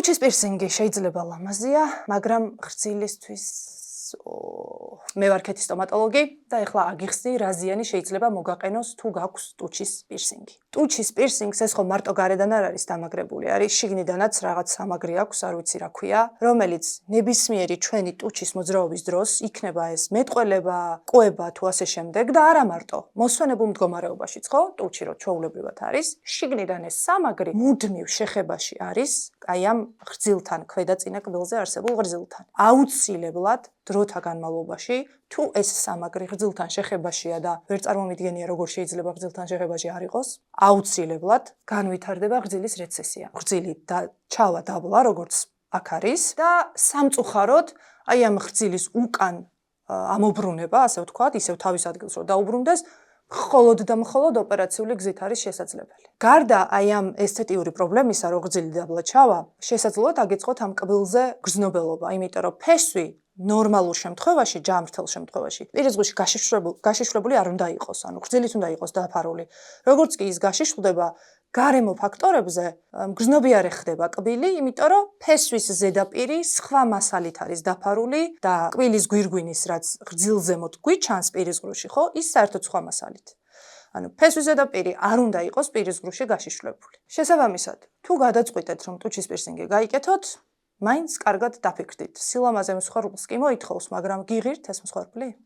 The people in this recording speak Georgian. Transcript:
ტუჩის პირსინგი შეიძლება ლამაზია, მაგრამ გრძილისთვის მე ვარ ქეთი სტომატოლოგი და ეხლა აგიხსნი რა ზიანი შეიძლება მოგაყენოს თუ გაქვს ტუჩის პირსინგი. ტუჩის პირსინგს ეს ხო მარტო გარედან არ არის დამაგრებული, არის შიგნიდანაც რაღაც სამაგრი აქვს, არ ვიცი რა ქვია, რომელიც ნებისმიერი ჩვენი ტუჩის მოძრაობის დროს იქნება ეს მეტყველება, ყובה თუ ასე შემდეგ და არა მარტო მოსვენებულ მდგომარეობაშიც, ხო? ტუჩი რო ჩვეულებრივად არის, შიგნიდან ეს სამაგრი მუდმივ შეხებაში არის, აი ამ გრძილთან, ქვედაწინა კბილზე არსებულ გრძილთან. აუცილებლად დროთა განმავლობაში თუ ეს სამაგრი გრძილთან შეხებაშია და ვერ წარმომიდგენია როგორ შეიძლება გრძილთან შეხებაში არ იყოს, აუცილებლად განვითარდება გრძილის რეცესია. გრძილი და ჩავა დაბლა, როგორც აქ არის და სამწუხაროდ აი ამ გრძილის უკან ამობრუნება, ასე ვთქვათ, ისევ თავის ადგილს რომ დაუბრუნდეს, მხოლოდ და მხოლოდ ოპერაციული გზით არის შესაძლებელი. გარდა აი ამ ესთეტიური პრობლემისა, რომ გრძილი დაბლა ჩავა, შესაძლოა დაგეწყოთ ამ კბილზე გრძნობელობა, იმიტომ რომ ფესვი ნორმალურ შემთხვევაში, ჯამრთელ შემთხვევაში, პირის ზღვაში გაშიშვლებული არ უნდა იყოს, ანუ გრძილით უნდა იყოს დაფარული. როგორც კი ის გაშიშვლდება, გარემო ფაქტორებზე მგრძნობიარე ხდება კბილი, იმიტომ რომ ფესვის ზედაპირი სხვა მასალით არის დაფარული და კბილის გვირგვინის რაც გრძილ ზემოთ გვიჩანს პირის ზღვრში, ხო, ის საერთოდ სხვა მასალით. ანუ ფესვის ზედაპირი არ უნდა იყოს პირის ზღვრში გაშიშვლებული. შესაბამისად, თუ გადაწყვიტეთ რომ ტუჩის პირსინგი გაიკეთოთ, მაინც კარგად დაფიქრდით. სილამაზე მსხვერპლს კი მოითხოვს, მაგრამ გიღირთ ეს მსხვერპლი?